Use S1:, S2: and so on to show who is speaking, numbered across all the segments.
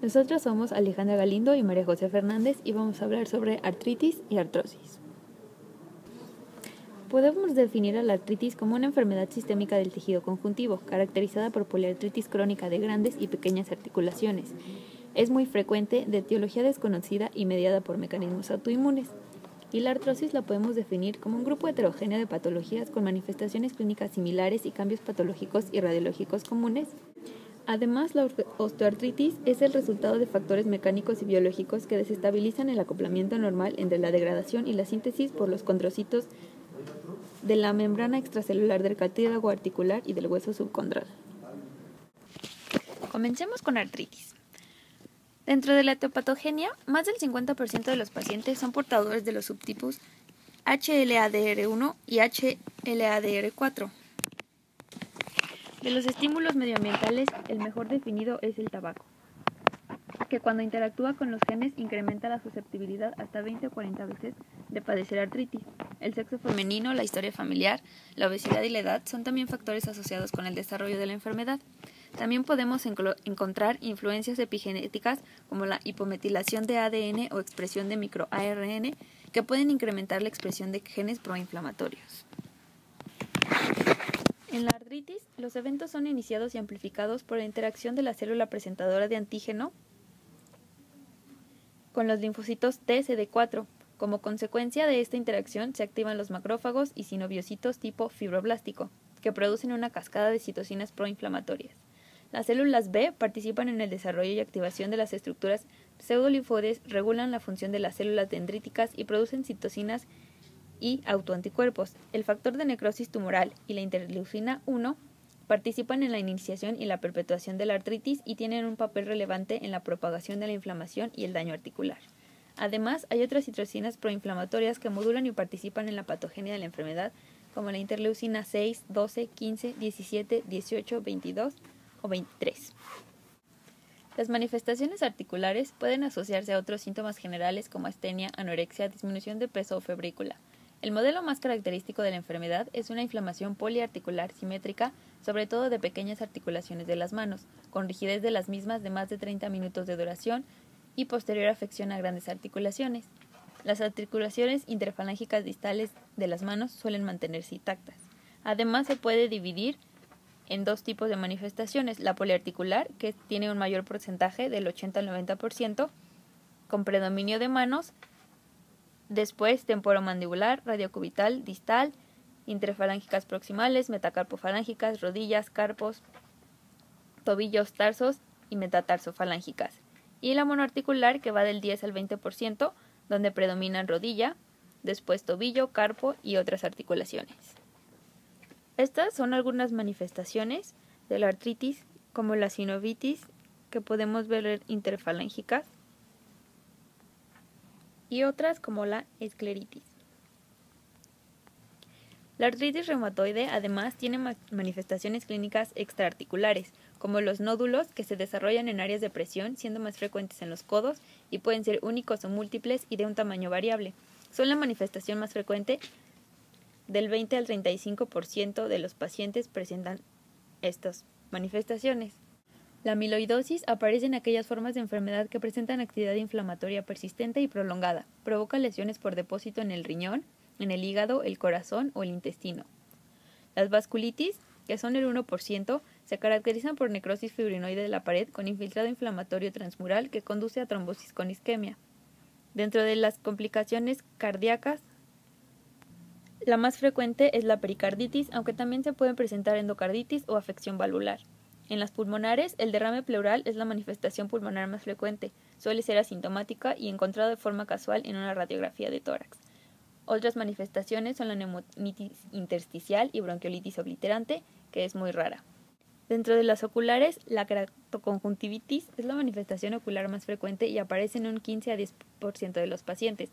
S1: Nosotros somos Alejandra Galindo y María José Fernández y vamos a hablar sobre artritis y artrosis. Podemos definir a la artritis como una enfermedad sistémica del tejido conjuntivo, caracterizada por poliartritis crónica de grandes y pequeñas articulaciones. Es muy frecuente, de etiología desconocida y mediada por mecanismos autoinmunes. Y la artrosis la podemos definir como un grupo heterogéneo de patologías con manifestaciones clínicas similares y cambios patológicos y radiológicos comunes. Además, la osteoartritis es el resultado de factores mecánicos y biológicos que desestabilizan el acoplamiento normal entre la degradación y la síntesis por los condrocitos de la membrana extracelular del cartílago articular y del hueso subcondral.
S2: Comencemos con artritis. Dentro de la etiopatogenia, más del 50% de los pacientes son portadores de los subtipos HLA-DR1 y HLA-DR4. De los estímulos medioambientales, el mejor definido es el tabaco, que cuando interactúa con los genes incrementa la susceptibilidad hasta 20 o 40 veces de padecer artritis. El sexo femenino, la historia familiar, la obesidad y la edad son también factores asociados con el desarrollo de la enfermedad. También podemos encontrar influencias epigenéticas como la hipometilación de ADN o expresión de microARN que pueden incrementar la expresión de genes proinflamatorios. En la artritis, los eventos son iniciados y amplificados por la interacción de la célula presentadora de antígeno con los linfocitos T-CD4. Como consecuencia de esta interacción se activan los macrófagos y sinoviocitos tipo fibroblástico, que producen una cascada de citocinas proinflamatorias. Las células B participan en el desarrollo y activación de las estructuras pseudolinfoides, regulan la función de las células dendríticas y producen citocinas y autoanticuerpos. El factor de necrosis tumoral y la interleucina 1 participan en la iniciación y la perpetuación de la artritis y tienen un papel relevante en la propagación de la inflamación y el daño articular. Además, hay otras citocinas proinflamatorias que modulan y participan en la patogenia de la enfermedad, como la interleucina 6, 12, 15, 17, 18, 22 o 23. Las manifestaciones articulares pueden asociarse a otros síntomas generales como astenia, anorexia, disminución de peso o febrícula. El modelo más característico de la enfermedad es una inflamación poliarticular simétrica, sobre todo de pequeñas articulaciones de las manos, con rigidez de las mismas de más de 30 minutos de duración y posterior afección a grandes articulaciones. Las articulaciones interfalángicas distales de las manos suelen mantenerse intactas. Además, se puede dividir en dos tipos de manifestaciones: la poliarticular, que tiene un mayor porcentaje del 80 al 90%, con predominio de manos, después temporomandibular, radiocubital, distal, interfalángicas proximales, metacarpofalángicas, rodillas, carpos, tobillos, tarsos y metatarsofalángicas. Y la monoarticular, que va del 10 al 20%, donde predominan rodilla, después tobillo, carpo y otras articulaciones. Estas son algunas manifestaciones de la artritis, como la sinovitis, que podemos ver interfalángicas, y otras como la escleritis. La artritis reumatoide además tiene manifestaciones clínicas extraarticulares, como los nódulos que se desarrollan en áreas de presión, siendo más frecuentes en los codos y pueden ser únicos o múltiples y de un tamaño variable. Son la manifestación más frecuente. Del 20 al 35% de los pacientes presentan estas manifestaciones. La amiloidosis aparece en aquellas formas de enfermedad que presentan actividad inflamatoria persistente y prolongada. Provoca lesiones por depósito en el riñón, en el hígado, el corazón o el intestino. Las vasculitis, que son el 1%, se caracterizan por necrosis fibrinoide de la pared con infiltrado inflamatorio transmural que conduce a trombosis con isquemia. Dentro de las complicaciones cardíacas, la más frecuente es la pericarditis, aunque también se pueden presentar endocarditis o afección valvular. En las pulmonares, el derrame pleural es la manifestación pulmonar más frecuente, suele ser asintomática y encontrado de forma casual en una radiografía de tórax. Otras manifestaciones son la neumonitis intersticial y bronquiolitis obliterante, que es muy rara. Dentro de las oculares, la keratoconjuntivitis es la manifestación ocular más frecuente y aparece en un 15 a 10% de los pacientes.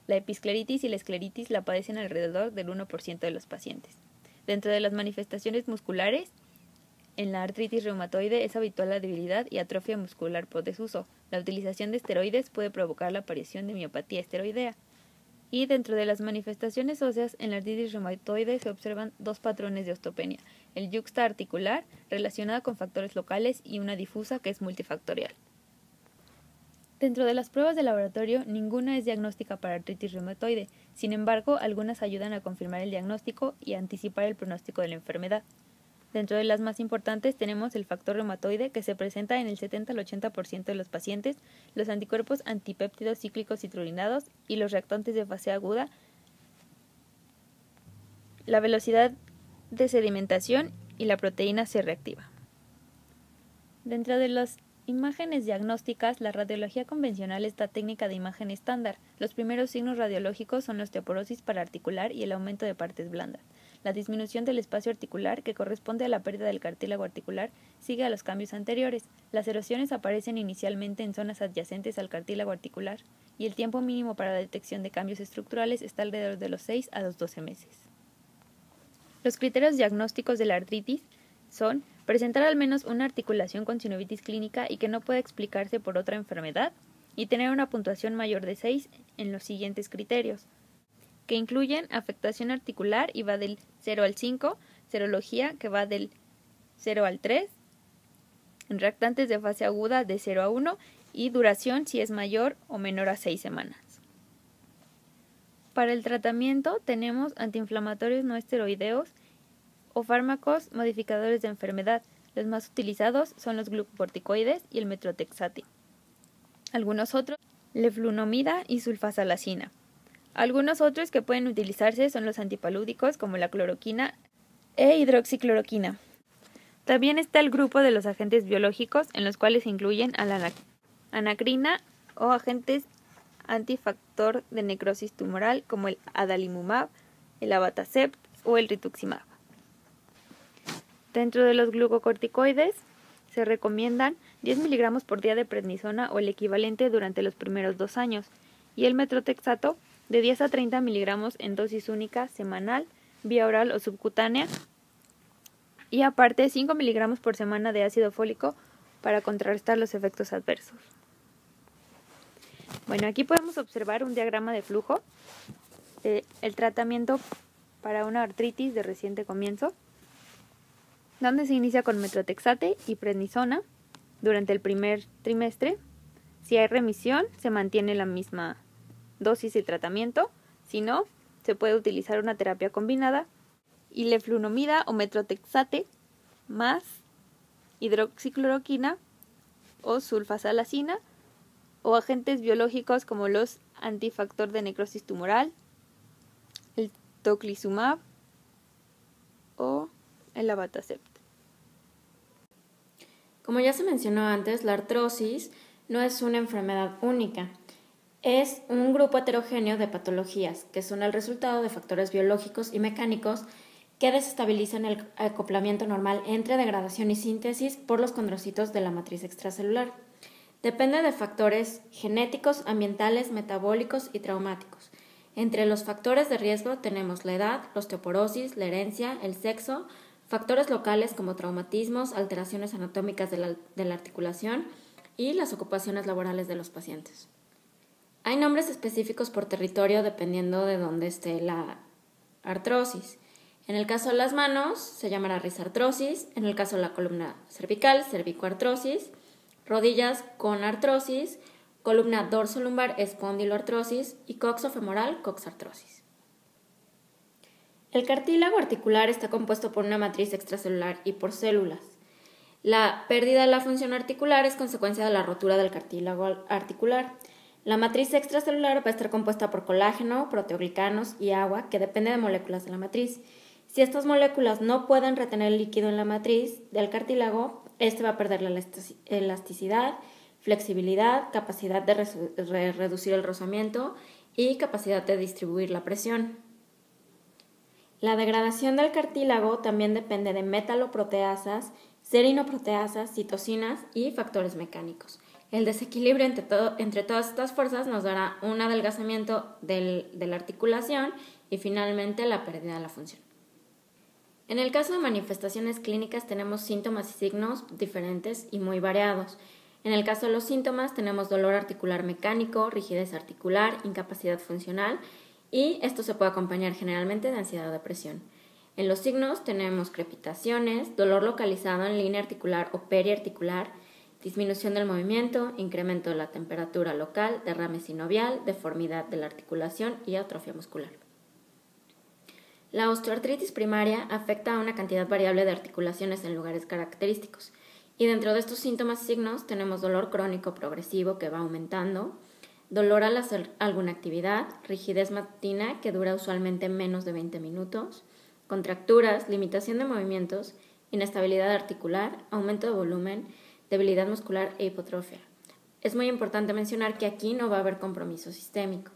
S2: La episcleritis y la escleritis la padecen alrededor del 1% de los pacientes. Dentro de las manifestaciones musculares, en la artritis reumatoide es habitual la debilidad y atrofia muscular por desuso. La utilización de esteroides puede provocar la aparición de miopatía esteroidea. Y dentro de las manifestaciones óseas, en la artritis reumatoide se observan dos patrones de osteopenia: el yuxtaarticular, relacionada con factores locales, y una difusa, que es multifactorial. Dentro de las pruebas de laboratorio, ninguna es diagnóstica para artritis reumatoide. Sin embargo, algunas ayudan a confirmar el diagnóstico y a anticipar el pronóstico de la enfermedad. Dentro de las más importantes tenemos el factor reumatoide, que se presenta en el 70 al 80% de los pacientes, los anticuerpos antipéptidos cíclicos citrulinados y los reactantes de fase aguda, la velocidad de sedimentación y la proteína C reactiva. Dentro de las imágenes diagnósticas, la radiología convencional es la técnica de imagen estándar. Los primeros signos radiológicos son la osteoporosis paraarticular y el aumento de partes blandas. La disminución del espacio articular, que corresponde a la pérdida del cartílago articular, sigue a los cambios anteriores. Las erosiones aparecen inicialmente en zonas adyacentes al cartílago articular y el tiempo mínimo para la detección de cambios estructurales está alrededor de los 6 a los 12 meses. Los criterios diagnósticos de la artritis son presentar al menos una articulación con sinovitis clínica y que no pueda explicarse por otra enfermedad, y tener una puntuación mayor de 6 en los siguientes criterios, que incluyen afectación articular y va del 0 al 5, serología que va del 0 al 3, reactantes de fase aguda de 0 a 1 y duración si es mayor o menor a 6 semanas. Para el tratamiento tenemos antiinflamatorios no esteroideos o fármacos modificadores de enfermedad. Los más utilizados son los glucocorticoides y el metrotexate. Algunos otros, leflunomida y sulfasalacina. Algunos otros que pueden utilizarse son los antipalúdicos como la cloroquina e hidroxicloroquina. También está el grupo de los agentes biológicos, en los cuales se incluyen a la anacrina o agentes antifactor de necrosis tumoral como el adalimumab, el abatacept o el rituximab. Dentro de los glucocorticoides se recomiendan 10 miligramos por día de prednisona o el equivalente durante los primeros 2 años, y el metrotexato de 10 a 30 miligramos en dosis única semanal, vía oral o subcutánea, y aparte 5 miligramos por semana de ácido fólico para contrarrestar los efectos adversos. Bueno, aquí podemos observar un diagrama de flujo el tratamiento para una artritis de reciente comienzo, donde se inicia con metrotexate y prednisona durante el primer trimestre. Si hay remisión, se mantiene la misma dosis de tratamiento. Si no, se puede utilizar una terapia combinada y leflunomida o metrotexate más hidroxicloroquina o sulfasalacina o agentes biológicos como los antifactor de necrosis tumoral, el tocilizumab o el abatacept.
S3: Como ya se mencionó antes, la artrosis no es una enfermedad única. Es un grupo heterogéneo de patologías que son el resultado de factores biológicos y mecánicos que desestabilizan el acoplamiento normal entre degradación y síntesis por los condrocitos de la matriz extracelular. Depende de factores genéticos, ambientales, metabólicos y traumáticos. Entre los factores de riesgo tenemos la edad, la osteoporosis, la herencia, el sexo, factores locales como traumatismos, alteraciones anatómicas de la articulación y las ocupaciones laborales de los pacientes. Hay nombres específicos por territorio dependiendo de dónde esté la artrosis. En el caso de las manos se llamará risartrosis, en el caso de la columna cervical, cervicoartrosis, rodillas con artrosis, columna dorsolumbar, espondiloartrosis y coxofemoral, coxartrosis. El cartílago articular está compuesto por una matriz extracelular y por células. La pérdida de la función articular es consecuencia de la rotura del cartílago articular. La matriz extracelular va a estar compuesta por colágeno, proteoglicanos y agua, que depende de moléculas de la matriz. Si estas moléculas no pueden retener el líquido en la matriz del cartílago, este va a perder la elasticidad, flexibilidad, capacidad de reducir el rozamiento y capacidad de distribuir la presión. La degradación del cartílago también depende de metaloproteasas, serinoproteasas, citocinas y factores mecánicos. El desequilibrio entre todas estas fuerzas nos dará un adelgazamiento de la articulación y finalmente la pérdida de la función. En el caso de manifestaciones clínicas tenemos síntomas y signos diferentes y muy variados. En el caso de los síntomas tenemos dolor articular mecánico, rigidez articular, incapacidad funcional y esto se puede acompañar generalmente de ansiedad o depresión. En los signos tenemos crepitaciones, dolor localizado en línea articular o periarticular, disminución del movimiento, incremento de la temperatura local, derrame sinovial, deformidad de la articulación y atrofia muscular. La osteoartritis primaria afecta a una cantidad variable de articulaciones en lugares característicos, y dentro de estos síntomas y signos tenemos dolor crónico progresivo que va aumentando, dolor al hacer alguna actividad, rigidez matina que dura usualmente menos de 20 minutos, contracturas, limitación de movimientos, inestabilidad articular, aumento de volumen, debilidad muscular e hipotrofia. Es muy importante mencionar que aquí no va a haber compromiso sistémico.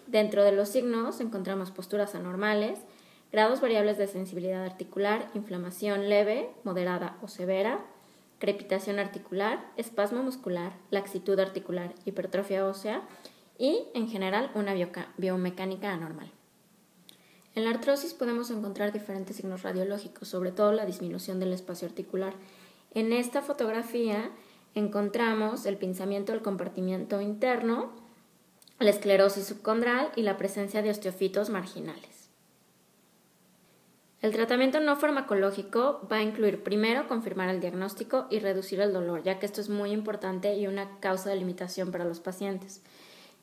S3: Dentro de los signos encontramos posturas anormales, grados variables de sensibilidad articular, inflamación leve, moderada o severa, crepitación articular, espasmo muscular, laxitud articular, hipertrofia ósea y, en general, una biomecánica anormal. En la artrosis podemos encontrar diferentes signos radiológicos, sobre todo la disminución del espacio articular. En esta fotografía encontramos el pinzamiento del compartimiento interno, la esclerosis subcondral y la presencia de osteofitos marginales. El tratamiento no farmacológico va a incluir primero confirmar el diagnóstico y reducir el dolor, ya que esto es muy importante y una causa de limitación para los pacientes.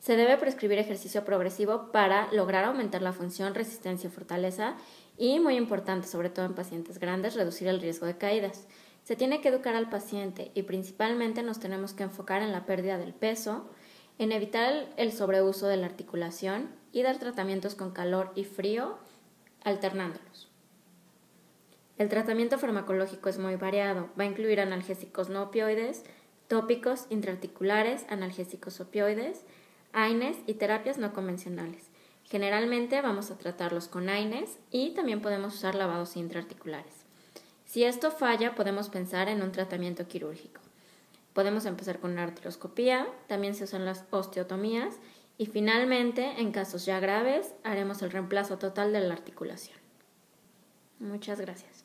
S3: Se debe prescribir ejercicio progresivo para lograr aumentar la función, resistencia y fortaleza y, muy importante, sobre todo en pacientes grandes, reducir el riesgo de caídas. Se tiene que educar al paciente y principalmente nos tenemos que enfocar en la pérdida del peso, en evitar el sobreuso de la articulación y dar tratamientos con calor y frío, alternándolos. El tratamiento farmacológico es muy variado. Va a incluir analgésicos no opioides, tópicos, intraarticulares, analgésicos opioides, AINES y terapias no convencionales. Generalmente vamos a tratarlos con AINES y también podemos usar lavados intraarticulares. Si esto falla, podemos pensar en un tratamiento quirúrgico. Podemos empezar con una artroscopía, también se usan las osteotomías y finalmente, en casos ya graves, haremos el reemplazo total de la articulación. Muchas gracias.